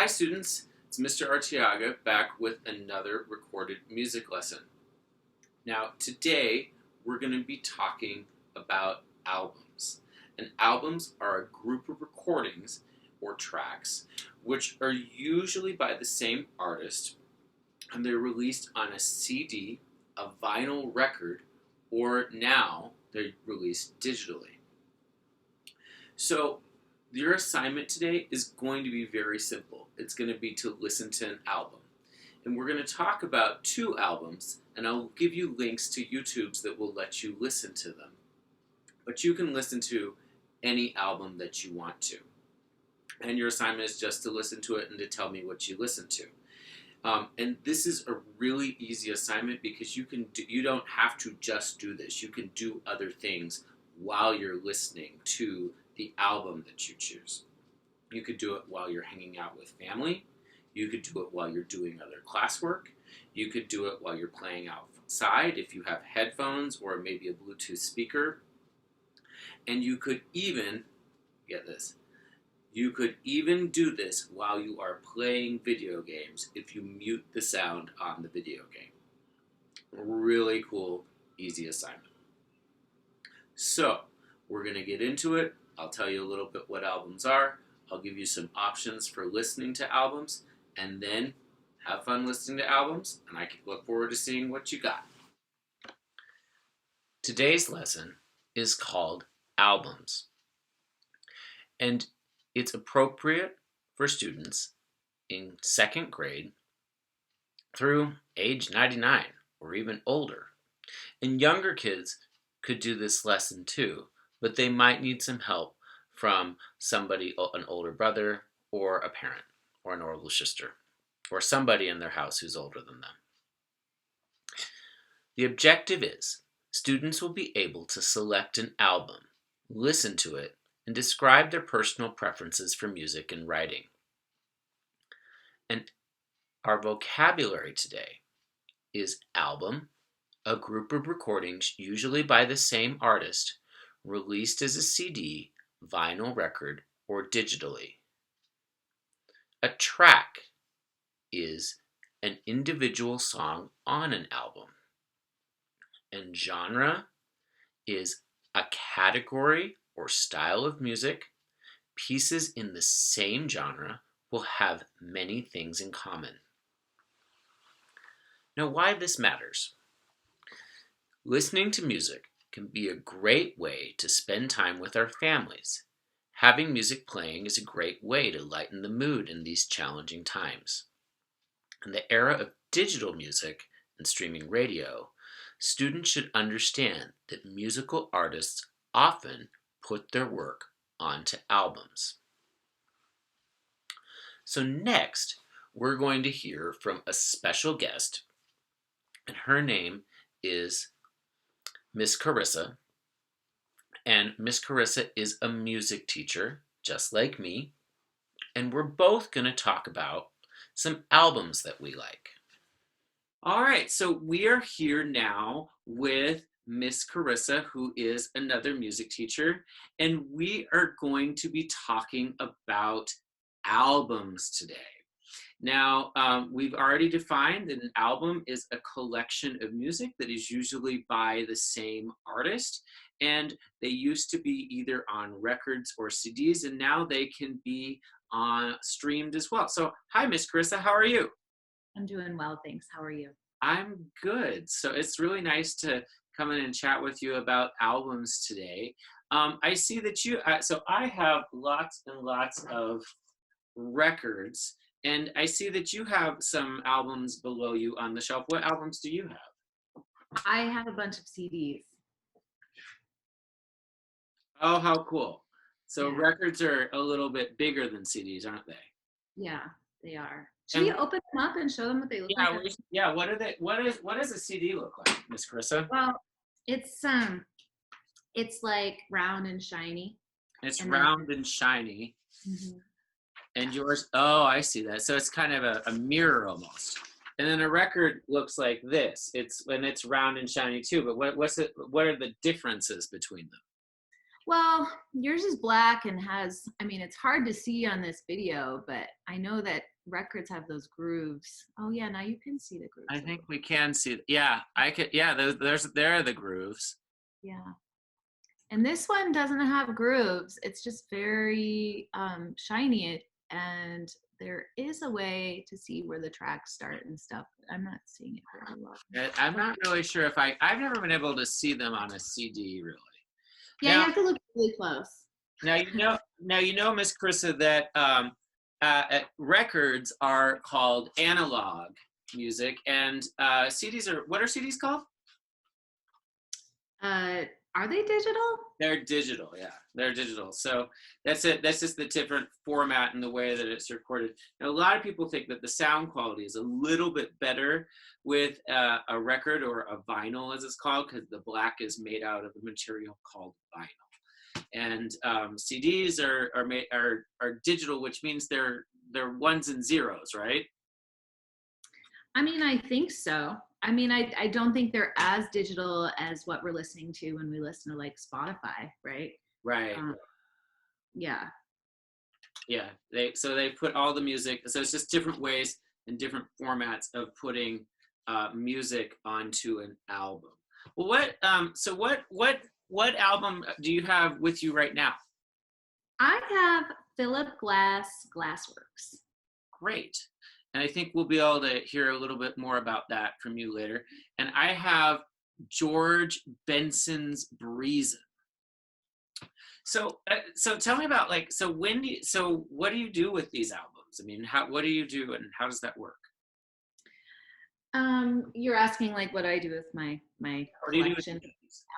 Hi students, it's Mr. Artiaga back with another recorded music lesson. Now today we're going to be talking about albums. And albums are a group of recordings or tracks which are usually by the same artist, and they're released on a CD, a vinyl record, or now they're released digitally. So your assignment today is going to be very simple. It's going to be to listen to an album. And we're going to talk about two albums, and I'll give you links to YouTubes that will let you listen to them. But you can listen to any album that you want to. And your assignment is just to listen to it and to tell me what you listened to. And this is a really easy assignment because you don't have to just do this. You can do other things while you're listening to the album that you choose. You could do it while you're hanging out with family. You could do it while you're doing other classwork. You could do it while you're playing outside if you have headphones or maybe a Bluetooth speaker. And you could even, get this, you could even do this while you are playing video games if you mute the sound on the video game. Really cool, easy assignment. So, we're going to get into it. I'll tell you a little bit what albums are. I'll give you some options for listening to albums, and then have fun listening to albums, and I look forward to seeing what you got. Today's lesson is called Albums, and it's appropriate for students in second grade through age 99 or even older. And younger kids could do this lesson too, but they might need some help from somebody, an older brother or a parent or an older sister or somebody in their house who's older than them. The objective is students will be able to select an album, listen to it, and describe their personal preferences for music and writing. And our vocabulary today is album, a group of recordings usually by the same artist, released as a CD, vinyl record, or digitally. A track is an individual song on an album. And genre is a category or style of music. Pieces in the same genre will have many things in common. Now, why this matters? Listening to music can be a great way to spend time with our families. Having music playing is a great way to lighten the mood in these challenging times. In the era of digital music and streaming radio, students should understand that musical artists often put their work onto albums. So next, we're going to hear from a special guest, and her name is Miss Carissa. And Miss Carissa is a music teacher, just like me, and we're both going to talk about some albums that we like. All right, so we are here now with Miss Carissa, who is another music teacher, and we are going to be talking about albums today. Now, we've already defined that an album is a collection of music that is usually by the same artist, and they used to be either on records or CDs, and now they can be streamed as well. So, hi, Miss Carissa, how are you? I'm doing well, thanks. How are you? I'm good. So it's really nice to come in and chat with you about albums today. I see that so I have lots and lots of records, and I see that you have some albums below you on the shelf. What albums do you have? I have a bunch of CDs. Oh, how cool. So Yeah. records are a little bit bigger than CDs, aren't they? Yeah, they are. Should we open them up and show them what they look like? Yeah, what are they? What does a CD look like, Miss Carissa? Well, it's like round and shiny. It's round and shiny. Mm-hmm. And yours, oh, I see that. So it's kind of a mirror almost. And then a record looks like this. It's round and shiny too. But what are the differences between them? Well, yours is black and has, I mean, it's hard to see on this video, but I know that records have those grooves. Oh yeah, now you can see the grooves. I think we can see. Yeah, I could. Yeah, there are the grooves. Yeah. And this one doesn't have grooves. It's just very shiny. And there is a way to see where the tracks start and stuff. But I'm not seeing it very well. I'm not really sure if I've never been able to see them on a CD really. Yeah, you have to look really close. Now you know, Miss Carissa, that records are called analog music, and CDs are, what are CDs called? Are they digital? They're digital, yeah. They're digital. So that's it. That's just the different format and the way that it's recorded. Now, a lot of people think that the sound quality is a little bit better with a record or a vinyl, as it's called, because the black is made out of a material called vinyl. And CDs are digital, which means they're ones and zeros, right? I mean, I think so. I mean, I don't think they're as digital as what we're listening to when we listen to like Spotify, right? Right. Yeah. Yeah. They put all the music. So it's just different ways and different formats of putting music onto an album. Well, what album do you have with you right now? I have Philip Glass Glassworks. Great. And I think we'll be able to hear a little bit more about that from you later. And I have George Benson's Breezin'. So tell me about what do you do with these albums? I mean, what do you do and how does that work? You're asking like what I do with my collection of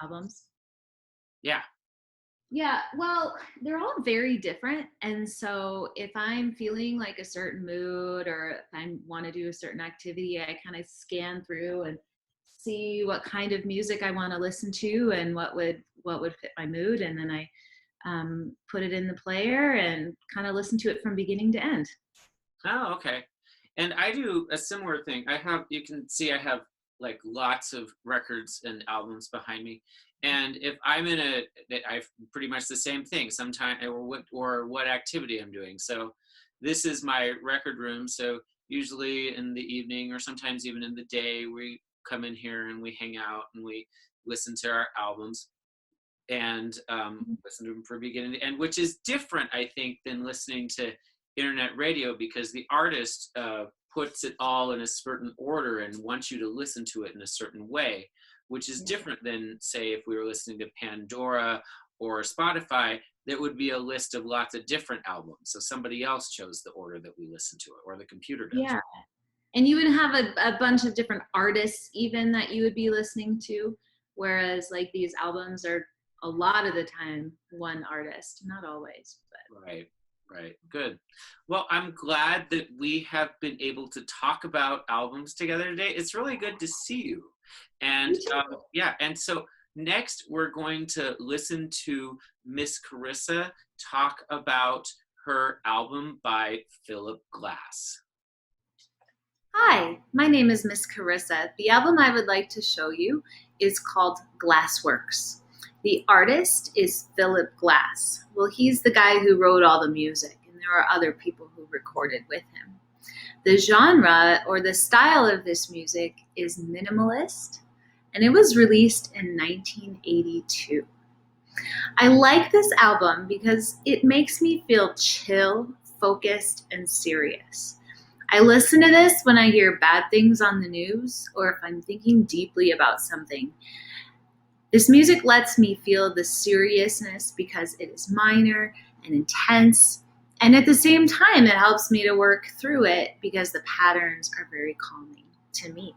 albums? Yeah. Yeah, well, they're all very different. And so if I'm feeling like a certain mood or if I want to do a certain activity, I kind of scan through and see what kind of music I want to listen to and what would fit my mood. And then I put it in the player and kind of listen to it from beginning to end. Oh, okay. And I do a similar thing. You can see I have like lots of records and albums behind me. And if I'm I've pretty much the same thing sometime, or what activity I'm doing. So this is my record room. So usually in the evening or sometimes even in the day, we come in here and we hang out and we listen to our albums and listen to them from beginning to end, which is different, I think, than listening to internet radio because the artist puts it all in a certain order and wants you to listen to it in a certain way, which is different than, say, if we were listening to Pandora or Spotify, there would be a list of lots of different albums. So somebody else chose the order that we listen to it, or the computer does. Yeah. And you would have a bunch of different artists even that you would be listening to, whereas like these albums are a lot of the time one artist, not always, but. Right. Good. Well, I'm glad that we have been able to talk about albums together today. It's really good to see you. And and so next we're going to listen to Miss Carissa talk about her album by Philip Glass. Hi, my name is Miss Carissa. The album I would like to show you is called Glassworks. The artist is Philip Glass. Well, he's the guy who wrote all the music, and there are other people who recorded with him. The genre or the style of this music is minimalist, and it was released in 1982. I like this album because it makes me feel chill, focused, and serious. I listen to this when I hear bad things on the news or if I'm thinking deeply about something. This music lets me feel the seriousness because it is minor and intense, and at the same time, it helps me to work through it because the patterns are very calming to me.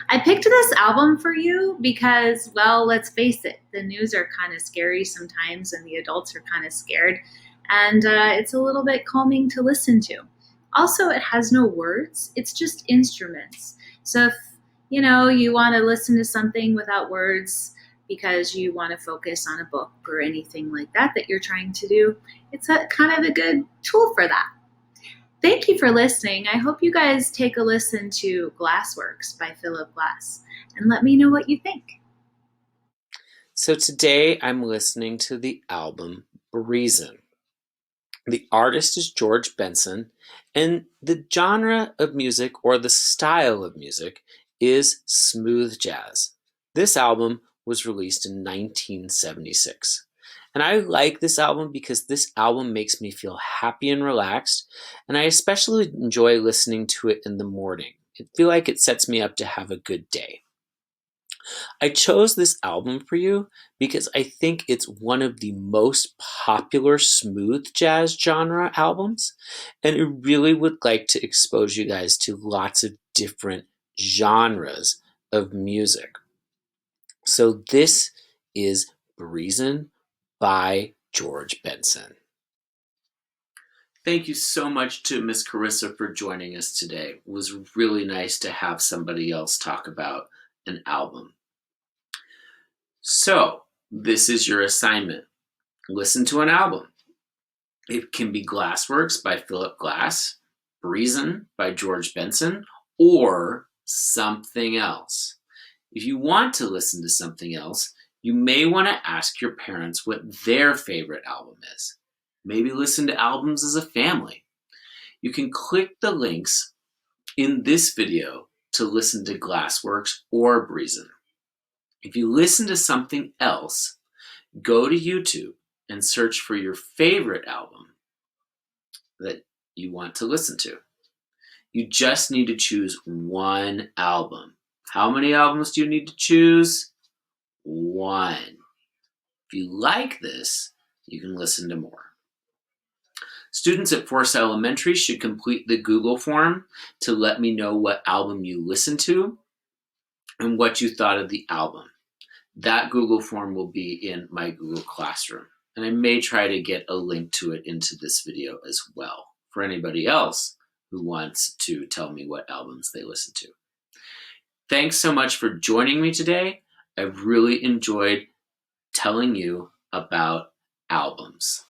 I picked this album for you because, well, let's face it, the news are kind of scary sometimes and the adults are kind of scared, and it's a little bit calming to listen to. Also, it has no words, it's just instruments. So if, you want to listen to something without words, because you want to focus on a book or anything like that you're trying to do, it's kind of a good tool for that. Thank you for listening. I hope you guys take a listen to Glassworks by Philip Glass and let me know what you think. So today I'm listening to the album Reason. The artist is George Benson, and the genre of music or the style of music is smooth jazz. This album was released in 1976. And I like this album because this album makes me feel happy and relaxed, and I especially enjoy listening to it in the morning. I feel like it sets me up to have a good day. I chose this album for you because I think it's one of the most popular smooth jazz genre albums, and I really would like to expose you guys to lots of different genres of music. So this is Reason by George Benson. Thank you so much to Miss Carissa for joining us today. It was really nice to have somebody else talk about an album. So, this is your assignment. Listen to an album. It can be Glassworks by Philip Glass, Reason by George Benson, or something else. If you want to listen to something else, you may want to ask your parents what their favorite album is. Maybe listen to albums as a family. You can click the links in this video to listen to Glassworks or Reason. If you listen to something else, go to YouTube and search for your favorite album that you want to listen to. You just need to choose one album. How many albums do you need to choose? One. If you like this, you can listen to more. Students at Forest Elementary should complete the Google form to let me know what album you listened to and what you thought of the album. That Google form will be in my Google Classroom, and I may try to get a link to it into this video as well for anybody else who wants to tell me what albums they listen to. Thanks so much for joining me today. I've really enjoyed telling you about albums.